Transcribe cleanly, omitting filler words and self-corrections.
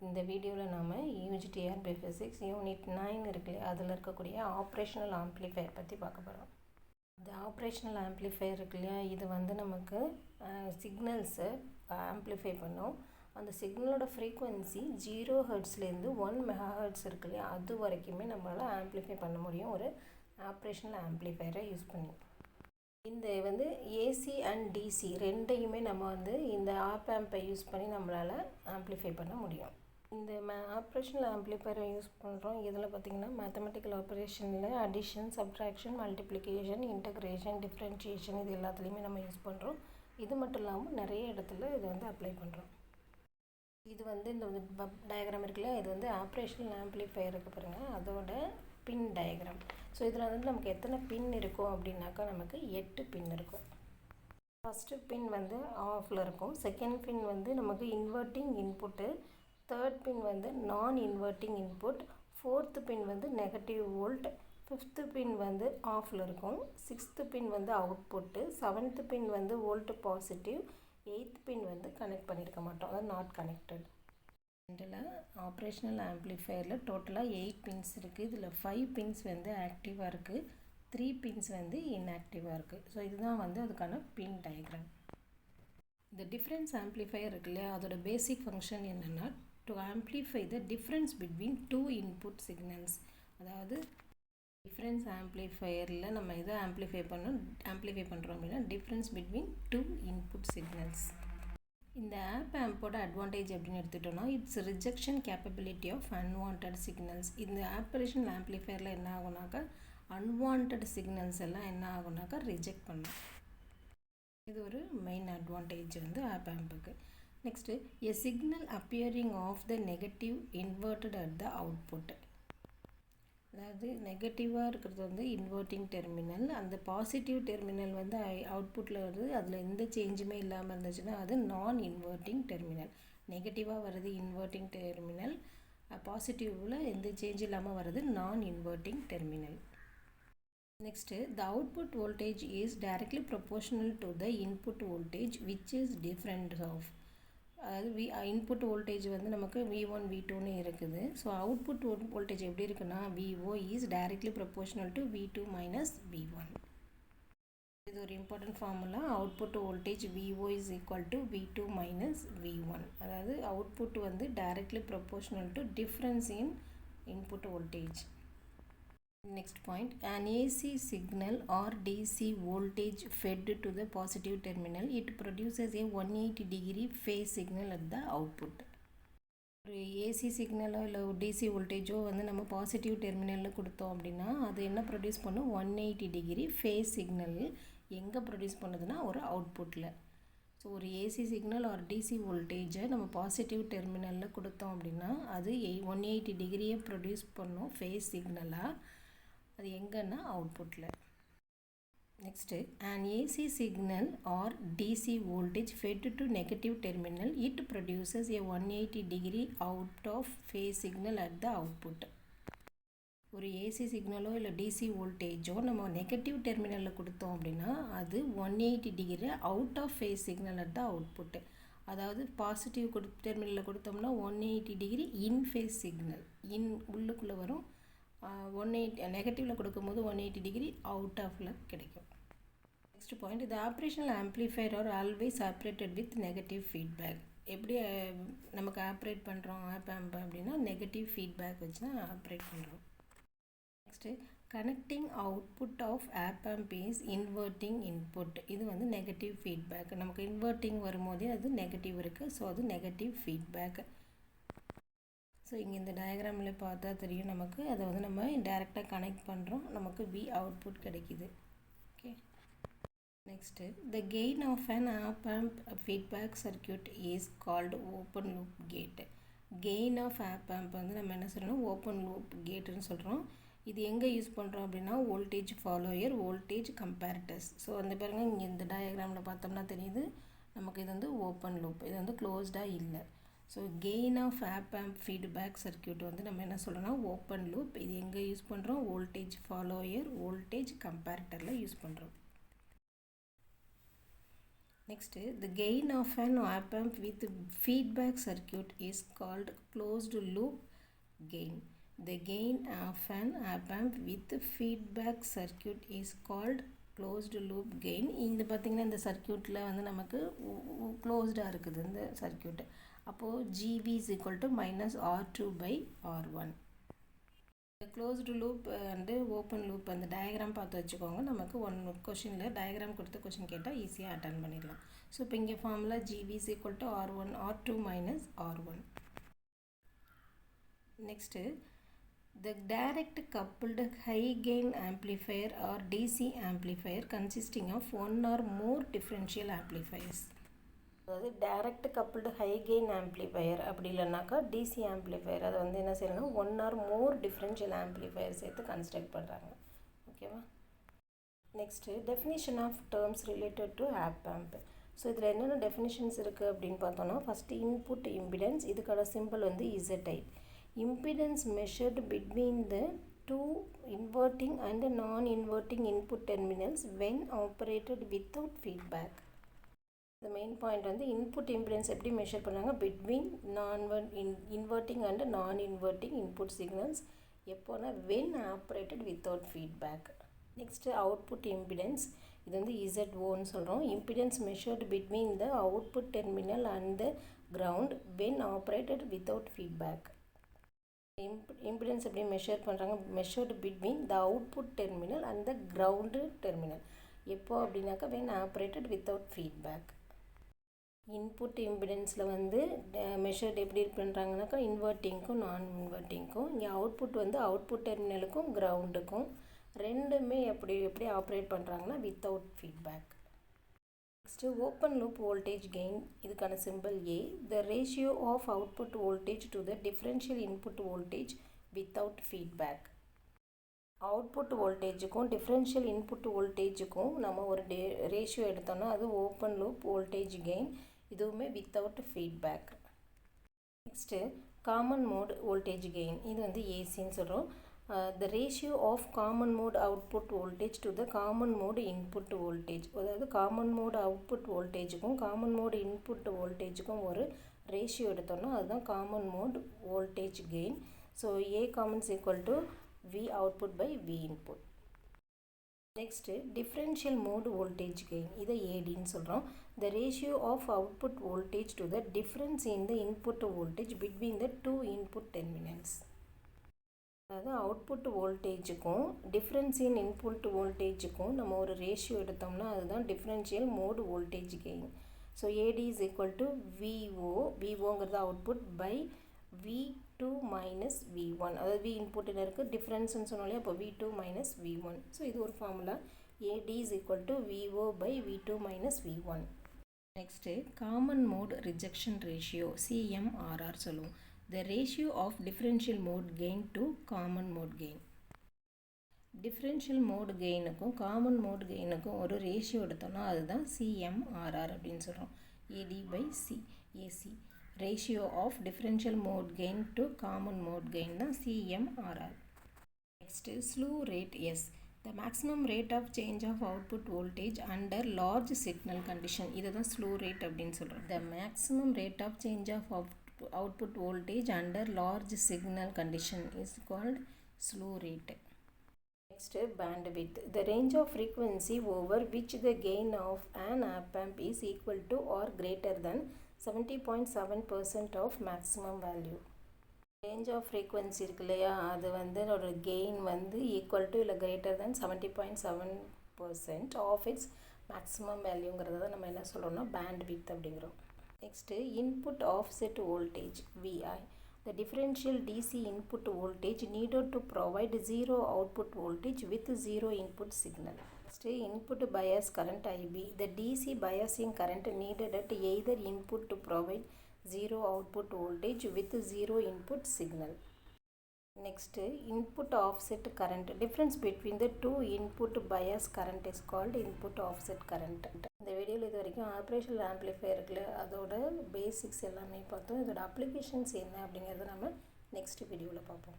இந்த வீடியோவில் நாம் யூஜிடிஆர்பி ஃபிசிக்ஸ் யூனிட் 9 இருக்குல்லையா, அதில் இருக்கக்கூடிய ஆப்ரேஷனல் ஆம்ப்ளிஃபையர் பற்றி பார்க்க போகிறோம். இந்த ஆப்ரேஷனல் ஆம்ப்ளிஃபையர் இருக்கு இல்லையா, இது வந்து நமக்கு சிக்னல்ஸை ஆம்ப்ளிஃபை பண்ணும். அந்த சிக்னலோட ஃப்ரீக்குவென்சி 0 ஹெர்ட்ஸ்லேருந்து 1 மெகா ஹெர்ட்ஸ் இருக்கு இல்லையா, அது வரைக்குமே நம்மளால் ஆம்ப்ளிஃபை பண்ண முடியும் ஒரு ஆப்ரேஷனல் ஆம்ப்ளிஃபையரை யூஸ் பண்ணி. இந்த வந்து ஏசி அண்ட் டிசி ரெண்டையுமே நம்ம வந்து இந்த ஆப் ஆம்பை யூஸ் பண்ணி நம்மளால் ஆம்ப்ளிஃபை பண்ண முடியும். இந்த ஆப்ரேஷனல் ஆம்ப்ளிஃபையரை யூஸ் பண்ணுறோம். இதில் பார்த்திங்கன்னா மேத்தமெட்டிக்கல் ஆப்ரேஷனில் addition, subtraction, multiplication, integration, differentiation இது எல்லாத்துலேயுமே நம்ம யூஸ் பண்ணுறோம். இது மட்டும் இல்லாமல் நிறைய இடத்துல இது வந்து அப்ளை பண்ணுறோம். இது வந்து இந்த டயக்ராம் இருக்குல்ல, இது வந்து ஆப்ரேஷனல் ஆம்ப்ளிஃபையருக்கு பாருங்கள், அதோட பின் டயக்ராம். ஸோ இதில் வந்து நமக்கு எத்தனை பின் இருக்கும் அப்படின்னாக்கா நமக்கு 8 பின் இருக்கும். ஃபஸ்ட்டு பின் வந்து ஆஃபில் இருக்கும். செகண்ட் பின் வந்து நமக்கு இன்வெர்ட்டிங் இன்புட்டு. தேர்ட் பின் வந்து நான் இன்வெர்ட்டிங் இன்புட். ஃபோர்த்து பின் வந்து நெகட்டிவ் வோல்ட். ஃபிஃப்த்து பின் வந்து ஆஃபில் இருக்கும். சிக்ஸ்த்து பின் வந்து அவுட்புட்டு. செவன்த்து பின் வந்து வோல்ட் பாசிட்டிவ். எயித்து பின் வந்து கனெக்ட் பண்ணியிருக்க மாட்டோம், அதாவது நாட் கனெக்டட். இதில் ஆப்ரேஷனல் ஆம்ப்ளிஃபையரில் டோட்டலாக 8 பின்ஸ் இருக்குது. இதில் 5 பின்ஸ் வந்து ஆக்டிவாக இருக்குது, 3 பின்ஸ் வந்து இன்ஆக்டிவாக இருக்குது. ஸோ இதுதான் வந்து அதுக்கான பின் டயக்ராம். இந்த டிஃப்ரென்ஸ் ஆம்ப்ளிஃபையர் இருக்கு இல்லையா, அதோட பேசிக் ஃபங்க்ஷன் என்னென்னா to amplify the difference between 2 input signals. அதாவது டிஃப்ரென்ஸ் ஆம்ப்ளிஃபையரில் நம்ம எதை ஆம்ப்ளிஃபை பண்ணுறோம் அப்படின்னா டிஃப்ரென்ஸ் பிட்வீன் 2 இன்புட் சிக்னல்ஸ். இந்த ஆப் ஆம்போட அட்வான்டேஜ் அப்படின்னு எடுத்துட்டோம்னா its rejection capability of unwanted signals. இந்த ஆப்ரேஷனல் ஆம்ப்ளிஃபையரில் என்ன ஆகுனாக்கா அன்வான்ட் சிக்னல்ஸ் எல்லாம் என்ன ஆகுனாக்கா ரிஜெக்ட் பண்ணும். இது ஒரு மெயின் அட்வான்டேஜ் வந்து ஆப் ஆம்புக்கு. Next a signal appearing of the negative inverted at the output. அதாவது நெகட்டிவாக இருக்கிறது வந்து இன்வெர்ட்டிங் டெர்மினல், அந்த பாசிட்டிவ் டெர்மினல் வந்து அவுட்புட்டில் வருது, அதில் எந்த சேஞ்சுமே இல்லாமல் இருந்துச்சுன்னா அது நான் இன்வெர்ட்டிங் டெர்மினல். நெகட்டிவாக வருது இன்வெர்ட்டிங் டெர்மினல், பாசிட்டிவில் எந்த சேஞ்ச் இல்லாமல் வருது நான் inverting terminal. Next the output voltage is directly proportional to the input voltage which is different of. அதாவது இன்புட் வோல்டேஜ் வந்து நமக்கு V1 V2ன்னு இருக்குது. ஸோ அவுட்புட் வோல்டேஜ் எப்படி இருக்குன்னா VO is directly proportional to V2 minus V1. இது ஒரு important formula. Output voltage VO is equal to V2 minus V1. அதாவது output வந்து directly proportional to difference in input voltage. Next point, an AC signal or DC voltage fed to the positive terminal, it produces a 180 degree phase signal at the output. ஒரு AC சிக்னலோ இல்லை DC வோல்டேஜோ வந்து நம்ம positive டெர்மினலில் கொடுத்தோம் அப்படின்னா அது என்ன produce பண்ணும், 180 டிகிரி ஃபேஸ் சிக்னல் எங்கே ப்ரொடியூஸ் பண்ணுதுன்னா ஒரு அவுட்புட்டில். ஸோ ஒரு ஏசி சிக்னல் ஒரு டிசி வோல்டேஜை நம்ம பாசிட்டிவ் டெர்மினலில் கொடுத்தோம் அப்படின்னா அது 180 டிகிரியை ப்ரொடியூஸ் பண்ணும் ஃபேஸ் சிக்னலாக. அது எங்கன்னா அவுட்புட்டில். Next an AC signal or DC voltage fed to negative terminal, it produces a 180 degree out of phase signal at the output. ஒரு ஏசி சிக்னலோ இல்லை டிசி வோல்டேஜோ நம்ம நெகட்டிவ் டெர்மினலில் கொடுத்தோம் அப்படின்னா அது 180 degree out of phase signal at the output. அதாவது positive டெர்மினலில் கொடுத்தோம்னா 180 degree in phase signal, in உள்ளுக்குள்ளே வரும். 180 நெகட்டிவில் கொடுக்கும்போது 180 டிகிரி அவுட் ஆஃபில் கிடைக்கும். நெக்ஸ்ட் பாயிண்ட், இது operational amplifier are always operated with negative feedback. எப்படி நமக்கு ஆப்ரேட் பண்ணுறோம் ஆப் ஆம்ப் அப்படின்னா நெகட்டிவ் ஃபீட்பேக் வச்சு தான் ஆப்ரேட் பண்ணுறோம். Next connecting output of op amp is inverting input. இது வந்து நெகட்டிவ் ஃபீட்பேக். நமக்கு இன்வெர்ட்டிங் வரும்போதே அது நெகட்டிவ் இருக்குது, ஸோ அது நெகட்டிவ் ஃபீட்பேக். ஸோ இங்கே இந்த டயக்ராமில் பார்த்தா தெரியும் நமக்கு, அதை வந்து நம்ம டைரெக்டாக கனெக்ட் பண்ணுறோம், நமக்கு V அவுட்புட் கிடைக்கிது. Okay, next the gain of an op amp feedback circuit is called open loop gate. Gain of op amp வந்து நம்ம என்ன சொல்கிறோம், ஓப்பன் லூப் கேட்டுன்னு சொல்கிறோம். இது எங்கே யூஸ் பண்ணுறோம் அப்படின்னா வோல்டேஜ் ஃபாலோயர், வோல்டேஜ் கம்பேரட்டர்ஸ். ஸோ அந்த பாருங்கள் இங்கே இந்த டயக்ராமில் பார்த்தோம்னா தெரியுது நமக்கு இது வந்து ஓப்பன் லூப், இது வந்து க்ளோஸ்டாக இல்லை. So gain of op amp feedback circuit வந்து நம்ம என்ன சொல்கிறோம்னா ஓப்பன் லூப். இது எங்கே யூஸ் பண்ணுறோம், வோல்டேஜ் ஃபாலோயர், வோல்டேஜ் கம்பேரட்டரில் யூஸ் பண்ணுறோம். Next, the gain of an op-amp with feedback circuit is called closed loop gain. The gain of an op-amp with feedback circuit is called closed loop gain. இந்த பார்த்தீங்கன்னா இந்த சர்க்யூட்டில் வந்து நமக்கு க்ளோஸ்டாக இருக்குது இந்த circuit. அப்போது GB is equal to minus R2 by R1. Closed loop and open loop அந்த டயக்ராம் பார்த்து வச்சுக்கோங்க. நமக்கு ஒன் கொஷினில் டயக்ராம் கொடுத்து கொஷின் கேட்டால் ஈஸியாக அட்டன் பண்ணிடலாம். ஸோ இப்போ இங்கே formula GB is equal to R1 R2 minus R1. Next, the direct coupled high gain amplifier or DC amplifier consisting of one or more differential amplifiers. அதாவது direct coupled high gain amplifier அப்படி இல்லைனாக்கா DC amplifier அதை வந்து என்ன செய்யணும்னா one or more differential amplifier சேர்த்து construct பண்ணுறாங்க. ஓகேவா? Next definition of terms related to op amp. So இதில் என்னென்ன டெஃபினிஷன்ஸ் இருக்குது அப்படின்னு பார்த்தோன்னா ஃபஸ்ட்டு இன்புட் இம்பிடன்ஸ், இதுக்கான சிம்பிள் வந்து ZI. Impedance measured between the two inverting and non inverting input terminals when operated without feedback. The main point வந்து input impedance எப்படி மெஷர் பண்ணாங்க between inverting and non inverting input signals எப்போனா when operated without feedback. Next output impedance, இது வந்து ZOன்னு சொல்கிறோம். Impedance measured between the output terminal and the ground when operated without feedback. Impedance எப்படி measure பண்ணுறாங்க measured between the output terminal and the ground terminal எப்போ அப்படின்னாக்கா when operated without feedback. Input இம்பிடன்ஸில் வந்து மெஷர்ட் எப்படி பண்ணுறாங்கனாக்கா இன்வெர்ட்டிங்க்கும் நான் இன்வெர்ட்டிங்க்கும். இங்கே அவுட்புட் வந்து அவுட்புட் டெர்மினலுக்கும் கிரவுண்டுக்கும் ரெண்டுமே எப்படி ஆப்ரேட் பண்ணுறாங்கன்னா without feedback. Next open loop voltage gain, இதுக்கான simple A. The ratio of output voltage to the differential input voltage without feedback. Output வோல்டேஜுக்கும் டிஃப்ரென்ஷியல் இன்புட் வோல்டேஜுக்கும் நம்ம ஒரு ரேஷியோ எடுத்தோம்னா அது ஓப்பன் லூப் வோல்டேஜ் கெயின், இதுவுமே without feedback. Next common mode voltage gain, இது வந்து ஏசின்னு சொல்கிறோம். The ratio of common mode output voltage to the common mode input voltage. அதாவது common mode output வோல்டேஜுக்கும் common mode input வோல்டேஜுக்கும் ஒரு ரேஷியோ எடுத்தோம்னா அதுதான் common mode voltage gain. So A common is equal to V output by V input. Next, differential mode voltage gain, இதை ADன்னு சொல்கிறோம். The ratio of output voltage to the difference in the input voltage between the two input terminals. அதாவது output வோல்டேஜுக்கும் difference in input வோல்டேஜுக்கும் நம்ம ஒரு ratio எடுத்தோம்னா அதுதான் differential mode voltage gain. So AD is equal to VO, VOங்கிறது output by V2 minus V1, அதாவது V இன்புட்டில் இருக்குது டிஃப்ரென்ஸ்னு சொன்னோம் இல்லையா, அப்போ V2 minus V1. ஸோ இது ஒரு formula AD is equal to VO by V2 minus V1. Next common mode rejection ratio CMRR சொல்லுவோம். The ratio of differential mode gain to common mode gain. Differential mode கெயினுக்கும் common mode கெயினுக்கும் ஒரு ratio எடுத்தோம்னா அதுதான் CMRR அப்படின்னு சொல்கிறோம். AD by AC. Ratio of differential mode gain to common mode gain தான் CMRR. Next, slew rate S. The maximum rate of change of output voltage under large signal condition. இதுதான் slew rate அப்படின்னு சொல்கிறோம். The maximum rate of change of output voltage under large signal condition is called slew rate. Next, bandwidth. The range of frequency over which the gain of an op-amp is equal to or greater than 70.7% of maximum value. Range of frequency இருக்கு இல்லையா, அது வந்து ஒரு gain வந்து equal to இல்லை greater than 70.7% of it's maximum வேல்யூங்கிறத தான் நம்ம என்ன சொல்கிறோம்னா பேண்ட் வித் அப்படிங்கிறோம். Next input offset voltage VI. The differential DC input voltage needed to provide zero output voltage with zero input signal. Next, input bias current IB. The DC biasing current needed at either input to provide zero output voltage with zero input signal. Next, input offset current. Difference between the two input bias current is called input offset current. இந்த வீடியோவில் இது வரைக்கும் operational ஆம்ப்ளிஃபையருக்குள்ள அதோட basics எல்லாமே பார்த்தோம். இதோட applications என்ன அப்படிங்கிறத நம்ம நெக்ஸ்ட் வீடியோவில் பார்ப்போம்.